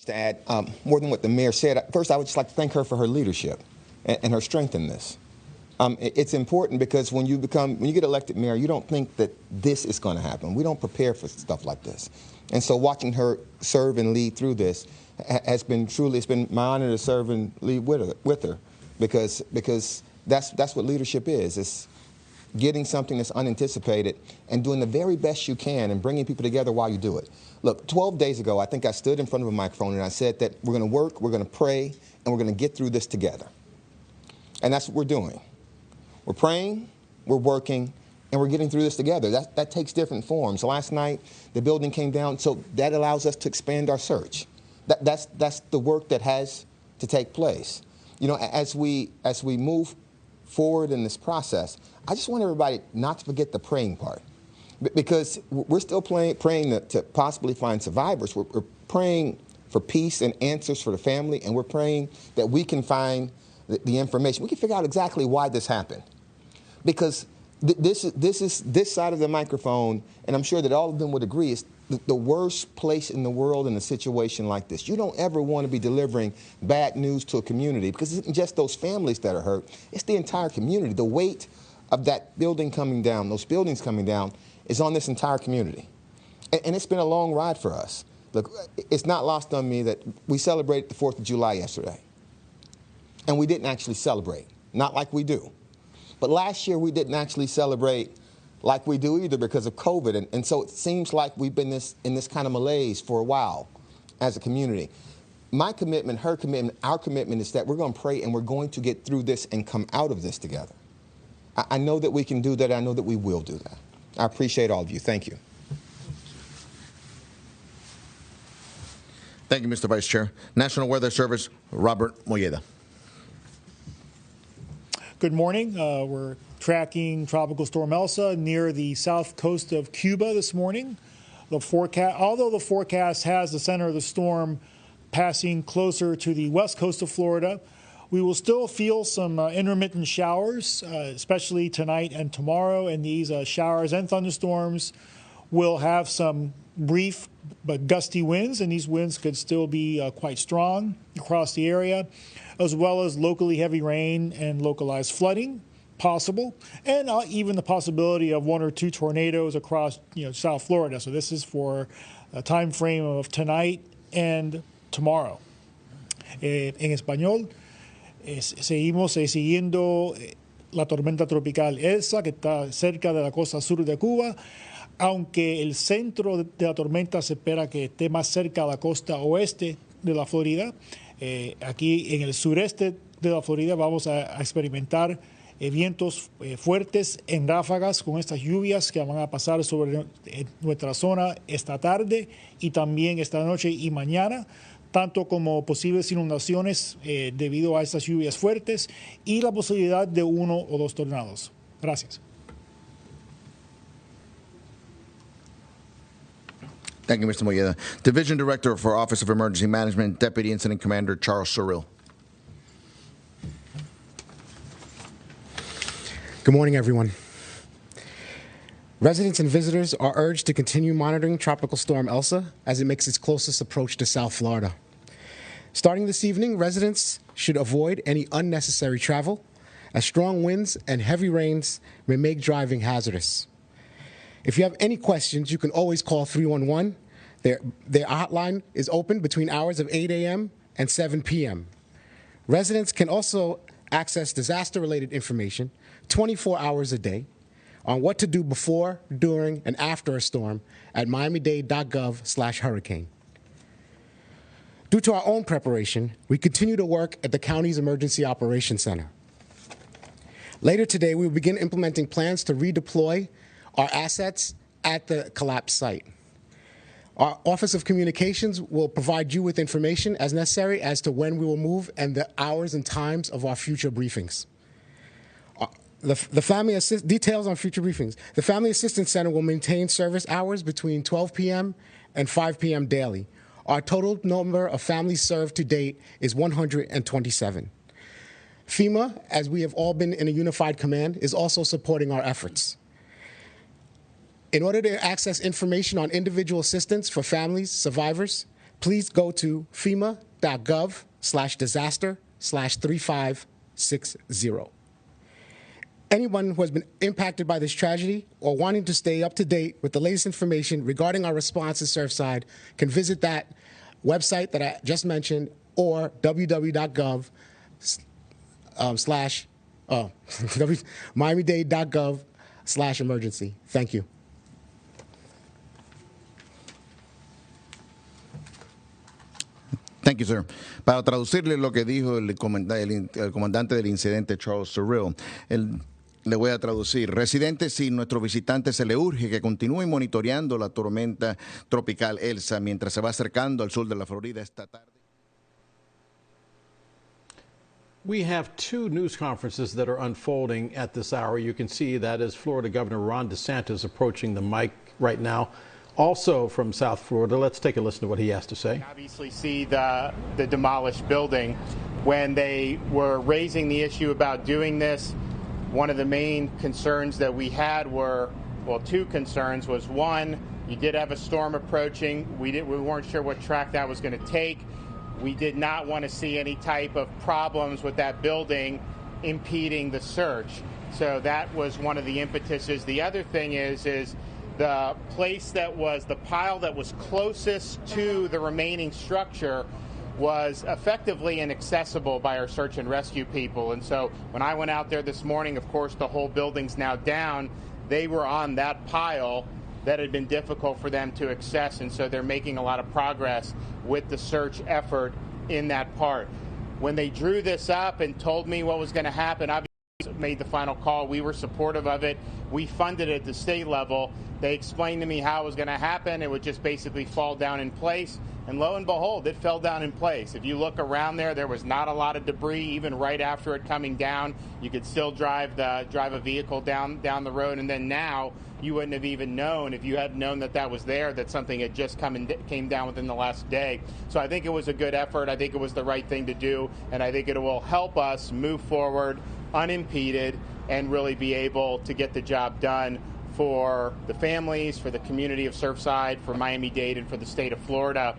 To add more than what the mayor said, first I would just like to thank her for her leadership and her strength in this. It's important because when you get elected mayor, you don't think that this is going to happen. We don't prepare for stuff like this. And so watching her serve and lead through this has been truly, it's been my honor to serve and lead with her because that's what leadership is. It's getting something that's unanticipated and doing the very best you can and bringing people together while you do it. Look, 12 days ago, I think I stood in front of a microphone and I said that we're going to work, we're going to pray, and we're going to get through this together. And that's what we're doing. We're praying, we're working, and we're getting through this together. That takes different forms. Last night, the building came down, so that allows us to expand our search. That's the work that has to take place. You know, as we move forward in this process, I just want everybody not to forget the praying part. Because we're still praying to possibly find survivors. We're praying for peace and answers for the family, and we're praying that we can find the information. We can figure out exactly why this happened. Because this side of the microphone, and I'm sure that all of them would agree, is the worst place in the world in a situation like this. You don't ever want to be delivering bad news to a community because it isn't just those families that are hurt, it's the entire community. The weight of that building coming down, those buildings coming down, is on this entire community. And it's been a long ride for us. Look, it's not lost on me that we celebrated the 4th of July yesterday. And we didn't actually celebrate, not like we do. But last year we didn't actually celebrate like we do either because of COVID. And so it seems like we've been in this kind of malaise for a while as a community. My commitment, her commitment, our commitment is that we're going to pray and we're going to get through this and come out of this together. I know that we can do that. I know that we will do that. I appreciate all of you. Thank you. Thank you, Mr. Vice Chair. National Weather Service, Robert Molleda. Good morning. We're tracking Tropical Storm Elsa near the south coast of Cuba this morning. Although the forecast has the center of the storm passing closer to the west coast of Florida, we will still feel some intermittent showers, especially tonight and tomorrow. And these showers and thunderstorms will have some brief but gusty winds, and these winds could still be quite strong across the area, as well as locally heavy rain and localized flooding possible, and even the possibility of 1 or 2 tornadoes across South Florida. So this is for a time frame of tonight and tomorrow. En español, seguimos siguiendo la tormenta tropical Elsa, que está cerca de la costa sur de Cuba, aunque el centro de la tormenta se espera que esté más cerca de la costa oeste de la Florida. Aquí en el sureste de la Florida vamos a experimentar vientos fuertes en ráfagas con estas lluvias que van a pasar sobre nuestra zona esta tarde y también esta noche y mañana, tanto como posibles inundaciones debido a estas lluvias fuertes y la posibilidad de 1 o 2 tornados. Gracias. Thank you, Mr. Molleda. Division Director for Office of Emergency Management, Deputy Incident Commander Charles Cyrille. Good morning, everyone. Residents and visitors are urged to continue monitoring Tropical Storm Elsa as it makes its closest approach to South Florida. Starting this evening, residents should avoid any unnecessary travel, as strong winds and heavy rains may make driving hazardous. If you have any questions, you can always call 311. Their hotline is open between hours of 8 a.m. and 7 p.m. Residents can also access disaster-related information 24 hours a day on what to do before, during, and after a storm at miamidade.gov/hurricane. Due to our own preparation, we continue to work at the county's Emergency Operations Center. Later today, we will begin implementing plans to redeploy our assets at the collapse site. Our Office of Communications will provide you with information as necessary as to when we will move and the hours and times of our future briefings. Details on future briefings. The Family Assistance Center will maintain service hours between 12 p.m. and 5 p.m. daily. Our total number of families served to date is 127. FEMA, as we have all been in a unified command, is also supporting our efforts. In order to access information on individual assistance for families, survivors, please go to fema.gov/disaster/3560. Anyone who has been impacted by this tragedy or wanting to stay up to date with the latest information regarding our response in Surfside can visit that website that I just mentioned or Miami-Dade.gov/emergency. Thank you. Thank you, sir. Para traducirle lo que dijo el comandante del incidente, Charles Cyrille, le voy a traducir. Residentes y nuestros visitantes se le urge que continúen monitoreando la tormenta tropical Elsa mientras se va acercando al sur de la Florida esta tarde. We have two news conferences that are unfolding at this hour. You can see that as Florida Governor Ron DeSantis approaching the mic right now. Also from South Florida, let's take a listen to what he has to say. Obviously see the demolished building. When they were raising the issue about doing this, one of the main concerns that we had were, well, two concerns. Was one, you did have a storm approaching. We weren't sure what track that was going to take. We did not want to see any type of problems with that building impeding the search. So that was one of the impetuses. The other thing is the place that was, the pile that was closest to the remaining structure was effectively inaccessible by our search and rescue people. And so when I went out there this morning, of course, the whole building's now down. They were on that pile that had been difficult for them to access, and so they're making a lot of progress with the search effort in that part. When they drew this up and told me what was going to happen, obviously made the final call. We were supportive of it. We funded it at the state level. They explained to me how it was going to happen. It would just basically fall down in place. And lo and behold, it fell down in place. If you look around there was not a lot of debris, even right after it coming down. You could still drive a vehicle down the road. And then now, you wouldn't have even known, if you had known that was there, that something had just came down within the last day. So I think it was a good effort. I think it was the right thing to do. And I think it will help us move forward unimpeded and really be able to get the job done for the families, for the community of Surfside, for Miami-Dade, and for the state of Florida.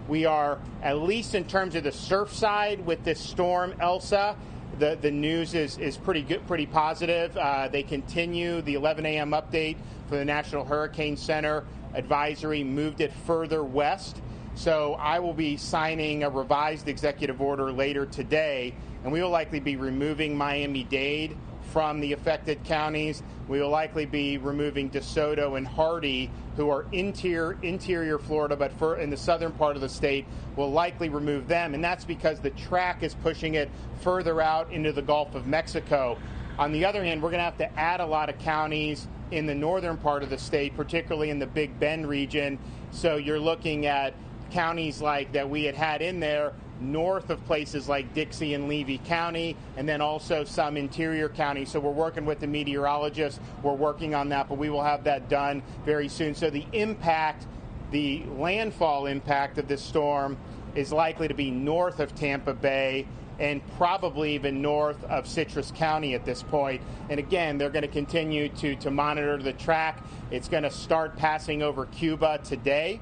We are, at least in terms of the Surfside with this storm Elsa, the news is pretty good, pretty positive. They continue the 11 a.m. update for the National Hurricane Center advisory, moved it further west. So I will be signing a revised executive order later today, and we will likely be removing Miami-Dade from the affected counties. We will likely be removing DeSoto and Hardy, who are interior Florida, but in the southern part of the state, we'll likely remove them. And that's because the track is pushing it further out into the Gulf of Mexico. On the other hand, we're going to have to add a lot of counties in the northern part of the state, particularly in the Big Bend region. So you're looking at counties like that we had in there north of places like Dixie and Levy County, and then also some interior counties. So we're working with the meteorologists. We're working on that, but we will have that done very soon. So the impact, the landfall impact of this storm is likely to be north of Tampa Bay and probably even north of Citrus County at this point. And again, they're going to continue to monitor the track. It's going to start passing over Cuba today.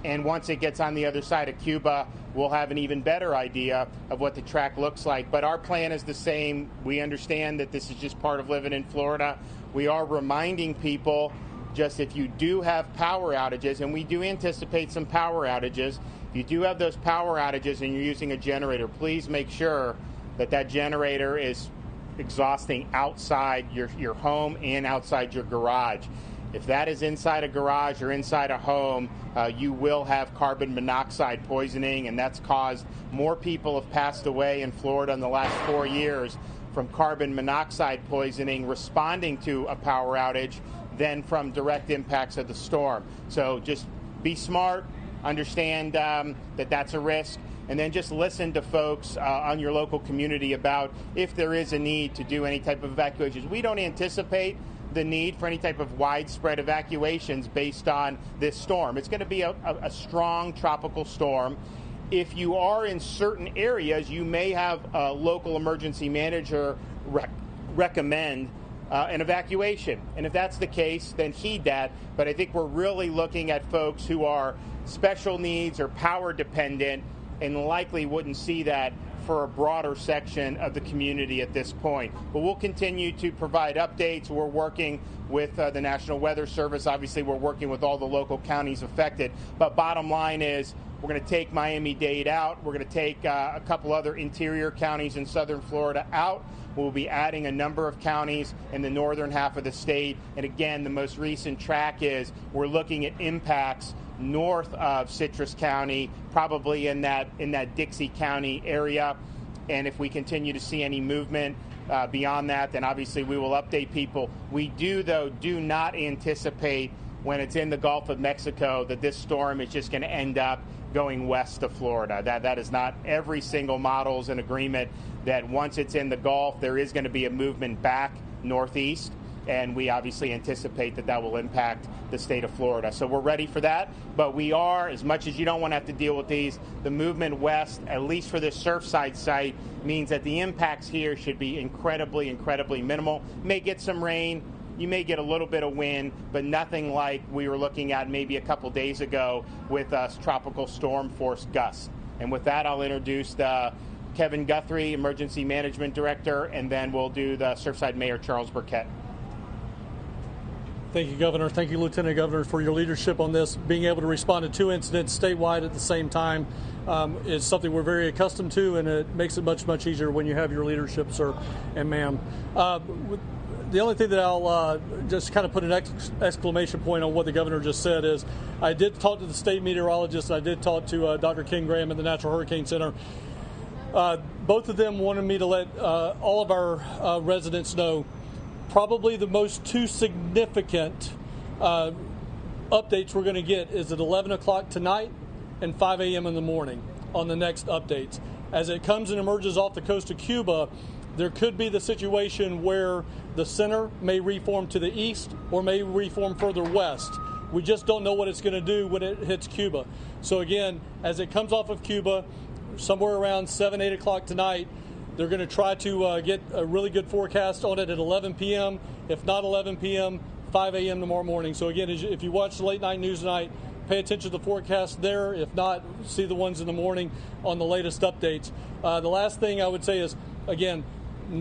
And once it gets on the other side of Cuba, we'll have an even better idea of what the track looks like. But our plan is the same. We understand that this is just part of living in Florida. We are reminding people, just if you do have power outages, and we do anticipate some power outages, if you do have those power outages and you're using a generator, please make sure that generator is exhausting outside your home and outside your garage. If that is inside a garage or inside a home, you will have carbon monoxide poisoning, and that's caused more people have passed away in Florida in the last 4 years from carbon monoxide poisoning responding to a power outage than from direct impacts of the storm. So just be smart, understand that that's a risk, and then just listen to folks on your local community about if there is a need to do any type of evacuations. We don't anticipate the need for any type of widespread evacuations based on this storm. It's going to be a strong tropical storm. If you are in certain areas, you may have a local emergency manager recommend an evacuation. And if that's the case, then heed that. But I think we're really looking at folks who are special needs or power dependent and likely wouldn't see that for a broader section of the community at this point. But we'll continue to provide updates. We're working with the National Weather Service. Obviously, we're working with all the local counties affected. But bottom line is, we're going to take Miami-Dade out. We're going to take a couple other interior counties in southern Florida out. We'll be adding a number of counties in the northern half of the state. And again, the most recent track is we're looking at impacts north of Citrus County, probably in that Dixie County area. And if we continue to see any movement beyond that, then obviously we will update people. We do not anticipate when it's in the Gulf of Mexico that this storm is just going to end up going west of Florida. That is not. Every single model is in agreement that once it's in the Gulf, there is going to be a movement back northeast. And we obviously anticipate that will impact the state of Florida. So we're ready for that. But we are, as much as you don't want to have to deal with these, the movement west, at least for this Surfside site, means that the impacts here should be incredibly, incredibly minimal. May get some rain. You may get a little bit of wind, but nothing like we were looking at maybe a couple days ago with tropical storm force gusts. And with that, I'll introduce Kevin Guthrie, Emergency Management Director, and then we'll do the Surfside Mayor, Charles Burkett. Thank you, Governor. Thank you, Lieutenant Governor, for your leadership on this. Being able to respond to two incidents statewide at the same time is something we're very accustomed to, and it makes it much, much easier when you have your leadership, sir and ma'am. The only thing that I'll just kind of put an exclamation point on what the governor just said is I did talk to the state meteorologist, and I did talk to Dr. Ken Graham at the Natural Hurricane Center. Both of them wanted me to let all of our residents know probably the most two significant updates we're going to get is at 11 o'clock tonight and 5 a.m. in the morning on the next updates. As it comes and emerges off the coast of Cuba, there could be the situation where the center may reform to the east or may reform further west. We just don't know what it's going to do when it hits Cuba. So again, as it comes off of Cuba, somewhere around 7, 8 o'clock tonight, they're going to try to get a really good forecast on it at 11 p.m. If not 11 p.m., 5 a.m. tomorrow morning. So again, if you watch the late night news tonight, pay attention to the forecast there. If not, see the ones in the morning on the latest updates. The last thing I would say is, again,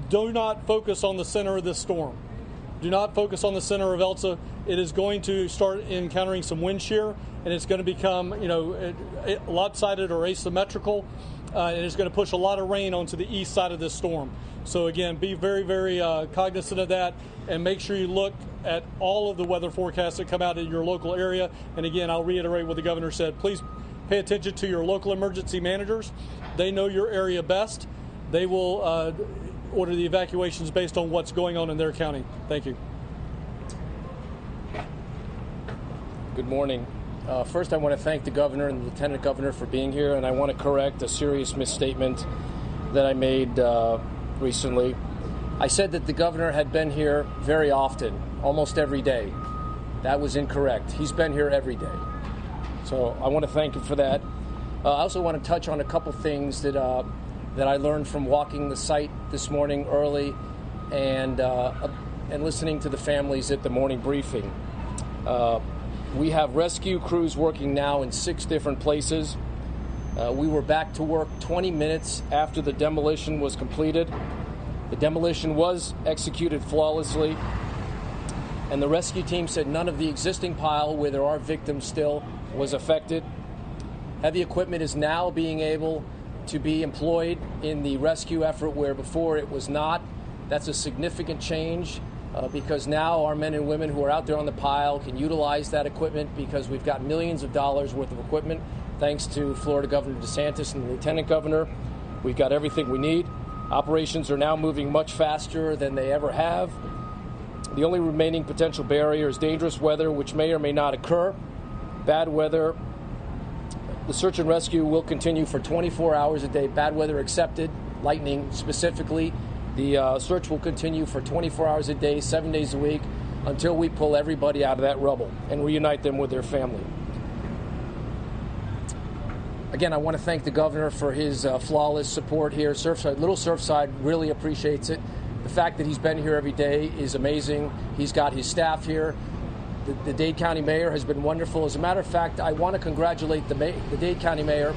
do not focus on the center of this storm. Do not focus on the center of Elsa. It is going to start encountering some wind shear, and it's going to become, lopsided or asymmetrical, and it's going to push a lot of rain onto the east side of this storm. So again, be very, very cognizant of that, and make sure you look at all of the weather forecasts that come out in your local area. And again, I'll reiterate what the governor said. Please pay attention to your local emergency managers. They know your area best. They will order the evacuations based on what's going on in their county. Thank you. Good morning. First, I want to thank the governor and the lieutenant governor for being here, and I want to correct a serious misstatement that I made recently. I said that the governor had been here very often, almost every day. That was incorrect. He's been here every day. So I want to thank him for that. I also want to touch on a couple things that I learned from walking the site this morning early and listening to the families at the morning briefing. We have rescue crews working now in 6 different places. We were back to work 20 minutes after the demolition was completed. The demolition was executed flawlessly, and the rescue team said none of the existing pile where there are victims still was affected. Heavy equipment is now being able to be employed in the rescue effort where before it was not. That's a significant change because now our men and women who are out there on the pile can utilize that equipment because we've got millions of dollars worth of equipment thanks to Florida Governor DeSantis and the Lieutenant Governor. We've got everything we need. Operations are now moving much faster than they ever have. The only remaining potential barrier is dangerous weather, which may or may not occur. Bad weather. The search and rescue will continue for 24 hours a day, bad weather accepted, lightning specifically. The search will continue for 24 hours a day, 7 days a week, until we pull everybody out of that rubble and reunite them with their family. Again, I want to thank the governor for his flawless support here. Surfside, Little Surfside really appreciates it. The fact that he's been here every day is amazing. He's got his staff here. The Dade County Mayor has been wonderful. As a matter of fact, I want to congratulate the Dade County Mayor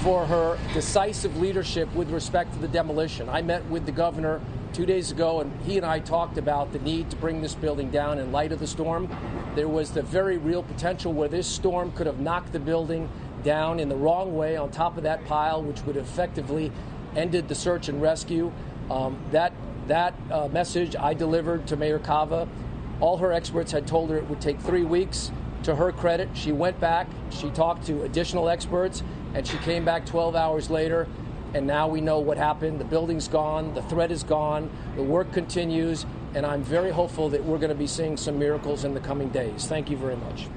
for her decisive leadership with respect to the demolition. I met with the governor 2 days ago, and he and I talked about the need to bring this building down in light of the storm. There was the very real potential where this storm could have knocked the building down in the wrong way on top of that pile, which would have effectively ended the search and rescue. That message I delivered to Mayor Cava. All her experts had told her it would take 3 weeks. To her credit, she went back, she talked to additional experts, and she came back 12 hours later, and now we know what happened. The building's gone, the threat is gone, the work continues, and I'm very hopeful that we're going to be seeing some miracles in the coming days. Thank you very much.